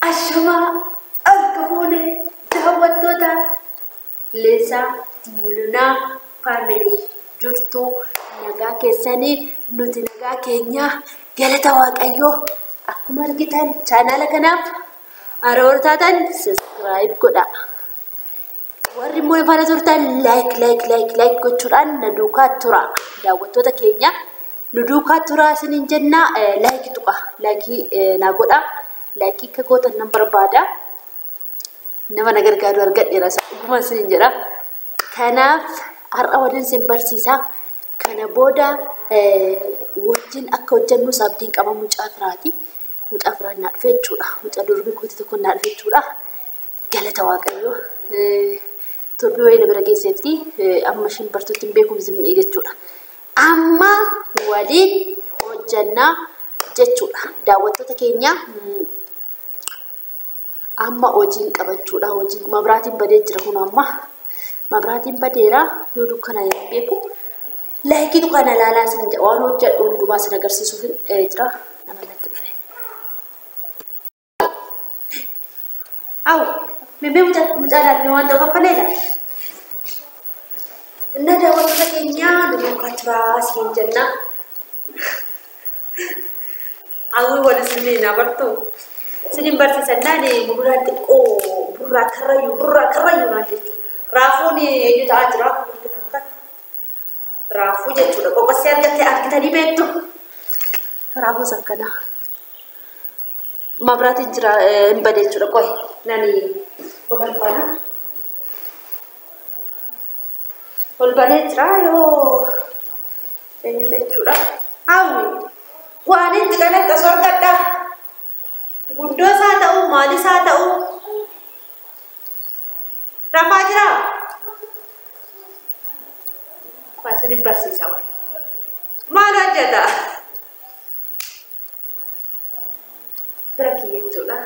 Ashama argaboone daawwattoota Leesaa Mul'inaa Faamilii jirtu nagaa keessanii nuti nagaa keenya galata Waaqayyoo akkuma argitan chaanaala kanaaf aroortaatan subscribe godha. Warri immoo faana turtan like gochuudhaan na duukaa tura. Daawwattoota keenya nu duukaa tura isiniin jenna. Like tuqa na godha. Like akka gootan nan barbaada. Nama na gargaaru argadheera dhuguma isiniin jedha. Kanaaf har'a waliin isin barsiisa. Kana booda wajjin akka hojjennu sabdiin qaba mucaa firaati. Mucaa firaan na dhufe jechuudha. Mucaa durbii kooti tokko na dhufe jechuudha. Galata Waaqayyoo. Turbii wayii na bira geesseetti amma ishiin bartuutti hin beekumsi jechuudha. Amma waliin hojjannaa jechuudha. Daawwattoota keenya amma hojiin qabachuudha. Hojiin mabraatiin badee jira kun amma mabraatiin badeera yoo dukkana hin beeku. Laayikii dukkana laalaa isin jedha waan hojjedhu hundumaa isin agarsiisuuf jira. Nama natti dhufe. Aw Mimpi mucaa laalmee waan ta'u kaffaleedha. Inna daawwattoota keenya duukaa turaa isin jenna. Awwi wal isin abartu. Sinin barsiisan naani muduraan xiqqoo burraa karrayyuu naan jechuudha. Raafuun eenyu ta'aa jira argitan kan. Raafuu jechuudha. Qoqqossee argitanii beektu. Raafuus akkana. Mabraatiin jira hin badee jechuudha. Qoy nani ol banee jira yoo eenyu jechuudha. Hawwi waan itti kanatti as argadha. Guddoo isaa ta'u maal isaa ta'u rafaa jira. Kwaasini barsiisa maal hojjeta bira kiyya jechuudha.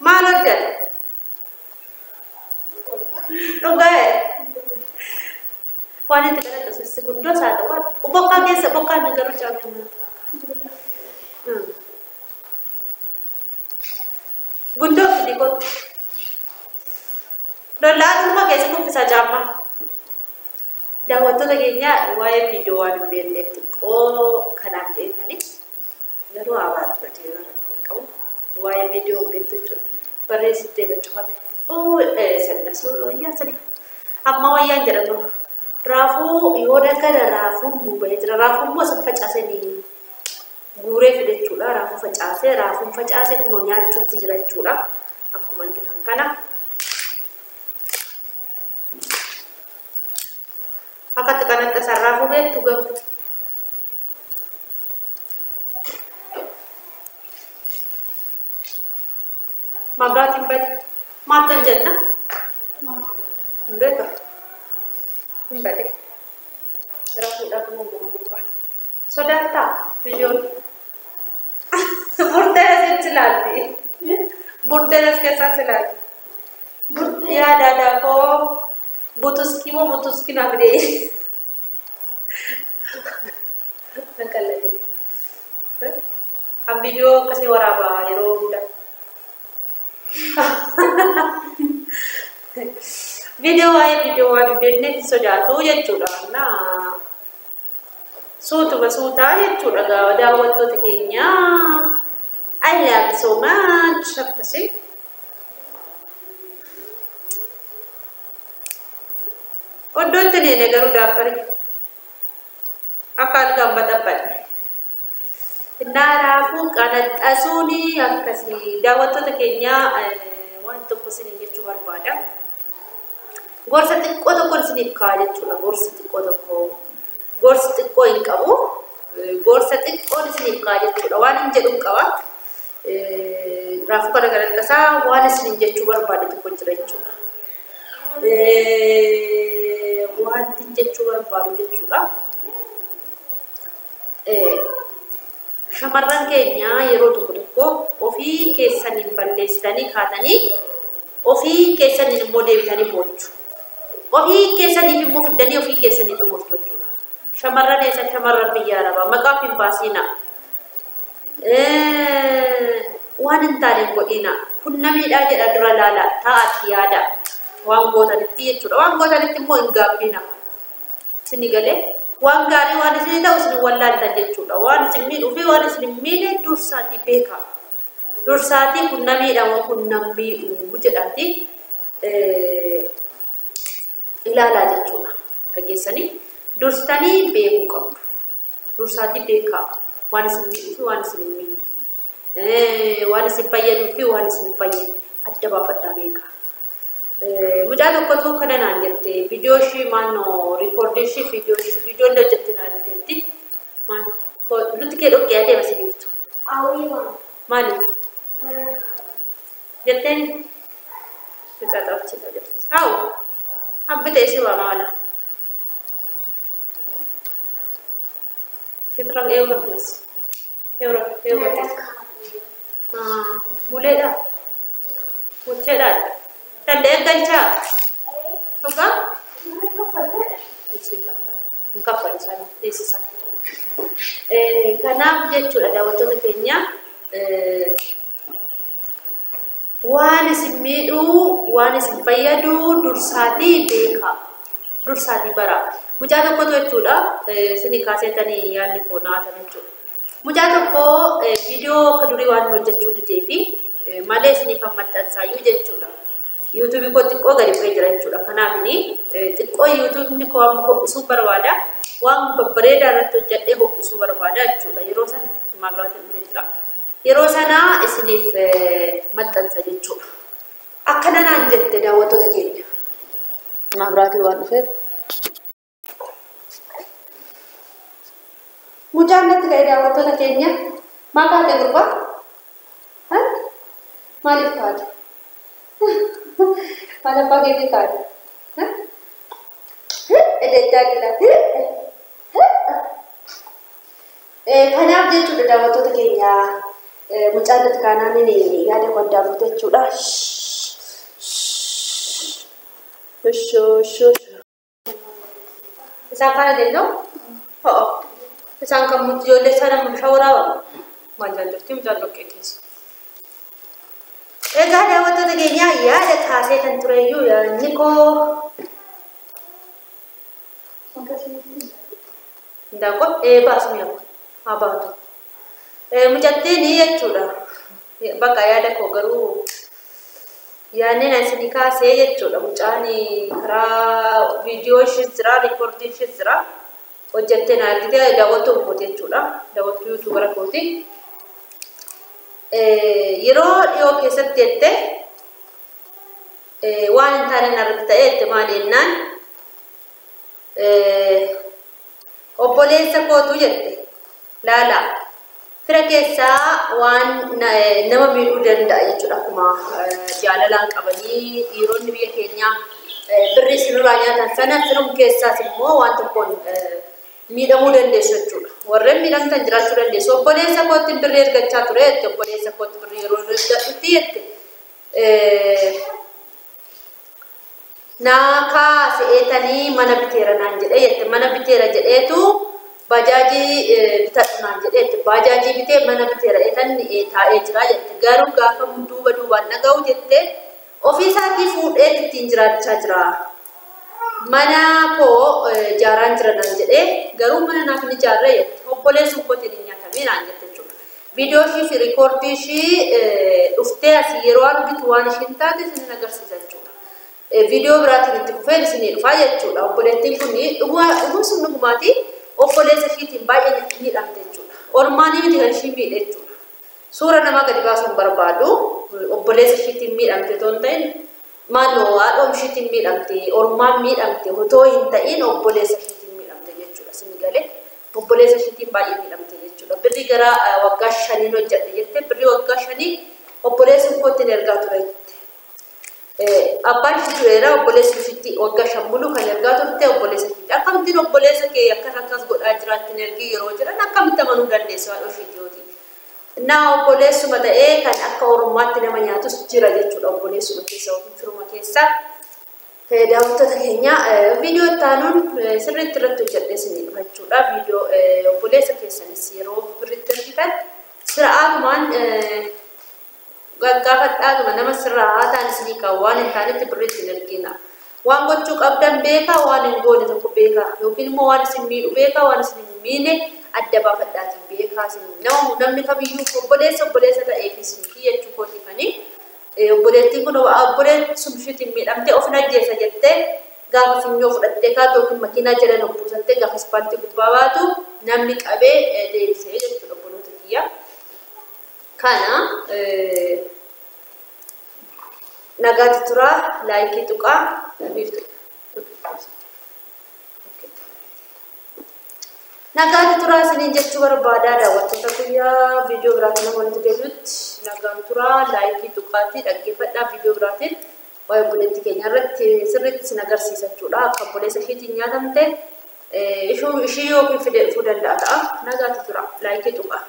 Maal hojjeta dhugaa waan itti kanatti as guddoo isaa ta'u bokkaa keessa bokkaan garuu caamee mana guddoo fidi kottu lollaa dhuma keessa kuffisaa caammaa. Daawwattoota keenya waa'ee viidiyoo waan hin beekneef xiqqoo kanaaf jeetanii garuu habaatu badee rakkoo qabu waa'ee viidiyoo hin beektu jechuudha. Barreessittee gachufame sannasuu wayyaa sani amma wayyaan jedhamu. Raafuu yoo dakala raafuun mubahee jira. Raafuun immoo isa facaasanii guuree fide jechuudha. Raafuu facaasee raafuun facaasee kunoo nyaachuutti jira jechuudha. Akkuma argitan kana. Akkatti kanatti asaan raafuu beektu gabu. Mabraatiin bade maaltu hin jenna? Hin beeka. Hin bade. Raafuudhaaf munguma gubbaa. Sodaattaa viidiyoon. Burteen asitti ilaalti. Burteen as keessatti ilaalti. Burtee yaada koo butuskii moo butuskii naaf fidee. Nan qalladee. An viidiyoo akkasii waraabaa yeroo hunda. Video waan beekne sodaatu jechuudha. Suutuma suutaa jechuudha daawwattoota keenya. I love so much. Akkasii. Oddootti neene garuu daabbari. Akka algaan baxabbaadhe. Innaa raafuu qanaxxasuuni akkasii daawwattoota keenya waan tokko isiniin jechuu barbaada. Gorsa xiqqoo tokko isiniif kaa'aa jechuudha. Gorsa xiqqoo tokko. Gorsa xiqqoo hin qabu. Gorsa xiqqoo isiniif kaa'aa jechuudha. Waan hin jedhu qaba. Raafuu kana qanaxxasaa waan isiniin jechuu barbaade tokko jira jechuudha. Wanti jechuu barbaadu jechuudha. Shamarran keenya yeroo tokko ofii keessaniin balleessitanii kaatanii ofii keessaniin immoo deebitanii boochu. Ofii keessaniif immoo fiddanii ofii keessanii xumurtu jechuudha. shamarran eessa shamarran biyya arabaa maqaaf hin baasina waan hin taane godhina kun namiidhaa jedha dura laala taa'atti yaada waan gootanitti jechuudha waan gootanitti immoo hin gaabbina sini galee waan gaarii waan isin ta'u isin wallaaltan jechuudha waan isin miidhuu fi waan isin miidhe dursaatii beeka dursaatii kun namiidha moo kun namiidhuu jedhamti ilaalaa jechuudha dhageessanii dursitanii beekuu qabdu dursaatii beeka waan isin miidhuu fi waan isin miidhe waan isin fayyaduu fi waan isin fayyadu adda baafadhaa beeka mucaa tokkotu kana naan jette viidiyoo ishii maannoo riikoordii ishii viidiyoo illee hojjette naan jetti nuti kee dhoqqee adeema si biiftu maali jetteen mucaa xaafchisaa jirti haawu abbitee si waa maala fitra euro keessa euro keessa muleedha mucheedhaan danda'e galchaa dhugaa hin kaffallu isaan teessisan kanaaf jechuudha daawwattoota keenya waan isin miidhuu waan isin fayyaduu dursaatii beeka dursaatii bara mucaa tokkotu jechuudha isinii kaaseetanii yaadni foonaatan jechuudha mucaa tokko viidiyoo akka durii waan hojjechuu didee fi malee isiniif maxxansaayyuu jechuudha YouTube ko xiqqoo gadi bu'ee jira jechuudha kanaafini xiqqoo YouTube ko amma ho'isuu barbaada waan babbareedaa irratti hojjedhee ho'isuu barbaada jechuudha yeroo sana maagiraatiin dhufee jira yeroo sana isiniif maxxansa jechuudha akkana naan jette daawwattoota keenya maagiraatiin waan dhufeef mucaan natti ka'e daawwattoota keenya maal kaate gurbaa maaliif kaate mana pakai kan, edetnya kita, karena dia sudah dapat tuh kayaknya, muncul di kanan ini, ada kondak itu sudah, Sangka ada dong, oh, sangka muncul di sana musyawarah, macam tu tim jalan kekes. Egaa daawwattoota keenya yaada kaasee kan tureyyuu yaadni koo ndaaqo baasni abaatu mucattiin jechuudha bakka yaada koo garuu yaadni isinii kaasee jechuudha mucaan karaa viidiyoo ishee jira riikoordii ishee jira hojjettee na argite daawwattuu kooti jechuudha daawwattuu yuutuubara kooti yeroo dhiyoo keessatti jette waan hin taane narratti ta'e jette maal jennaan obboleessa kootu jette laala fira keessaa waan nama miidhuu danda'a jechuudha akkuma jaalalaan qabanii dhiironni biyya keenyaa birrii sinirraa nyaatan sana firum keessaas immoo waan tokkoon miidhamuu dandeessu jechuudha warreen miidhamtan jiraachuu dandeessu obboleessa kootti birrii ergachaa ture jette obboleessa kootti birrii yeroo ergadhutti jette naa kaasa'eetanii mana biteera naan jedhe jette mana biteera jedheetu bajaajii bitadhu naan jedhe jette bajaajii bitee mana biteera eetan taa'ee jira jette garuu gaafa duubaan dhaga'u jette ofii isaatii fuudhee ittiin jiraachaa jira mana koo jaaraan jira naan jedhe garuu mana naaf ni jaarree jette obboleessuun kootiin hin nyaatamee naan jette jechuudha viidiyoo ishii fi riikoordii ishii dhuftee asii yeroo argitu waan ishiin taate isin agarsiisa jechuudha viidiyoo biraatiin itti fufeen isinii dhufaa jechuudha obboleettiin kun dhuguma sun dhugumaati obboleessa ishiitiin baay'ee miidhamte jechuudha ormaanii miti kan ishii miidhe jechuudha suura namaa gadi baasuun barbaadu obboleessa ishiitiin miidhamte otoo hin ta'in maaloo haadhoom ishiitiin miidhamte ormaan miidhamte otoo hin ta'in obboleessa ishiitiin miidhamte jechuudha isin galee obboleessa ishiitiin baay'ee miidhamte jechuudha birrii gara waggaa 5 hojjedhe jette birrii waggaa 5 obboleessi kootiin ergaa ture abbaan ishii tureera obboleessi ishiitti waggaa 5 mulu kan ergaa turte obboleessa ishiitti akkamittiin obboleessa kee akkas godhaa jiraattin ergii yeroo jiran akkamitti amanuu dandeessu haadhoo ishiitiyooti naa obboleessuma ta'ee kan akka ormaatti nama nyaatus jira jechuudha obboleessuma keessa yookiin firuma keessa daawwattoota keenya viidiyoo taanuun sirriitti irratti hojjedhee isinii dhufachuudha. Viidiyoo obboleessa keessanis yeroo birritti argitan sira'aanumaan gaggaafadhaanuma nama sirraa ta'an isinii kan waan hin taanetti birritti hin argina. Waan gochuu qabdan beekaa, waan hin goone tokko beekaa, yookiin immoo waan isin miidhu beekaa, waan isin hin miine adda baafadhaatiin beekaa isin namni kamiyyuu obboleessa ta'eefis miti jechuu kootiifanii. Obboleettiin kun obboleettiin sumshiitiin miidhamtee of najjeessa jettee gaafa finyoo fudhattee kaatoo yookiin makiinaa jala nu buusattee gaafa ispaaltii gubbaa baatu namni qabee deebisee jechuudha obboloota kiyya. Kana nagaatti turaa laayikii tuqaa nagaatti turaa isiniin jechuu barbaadaa daawwattoota guyyaa viidiyoo biraatiin walitti deebi'utti nagaan turaa laayikii tuqaatii dhaggeeffadhaa viidiyoo biraatiin waa'ee obboleettii keenya irratti sirriitti isin agarsiisa jechuudha. Akka obboleessa ishiitiin nyaatamte ishii yookiin fiduu danda'a ta'a. Nagaatti turaa laayikii tuqaa.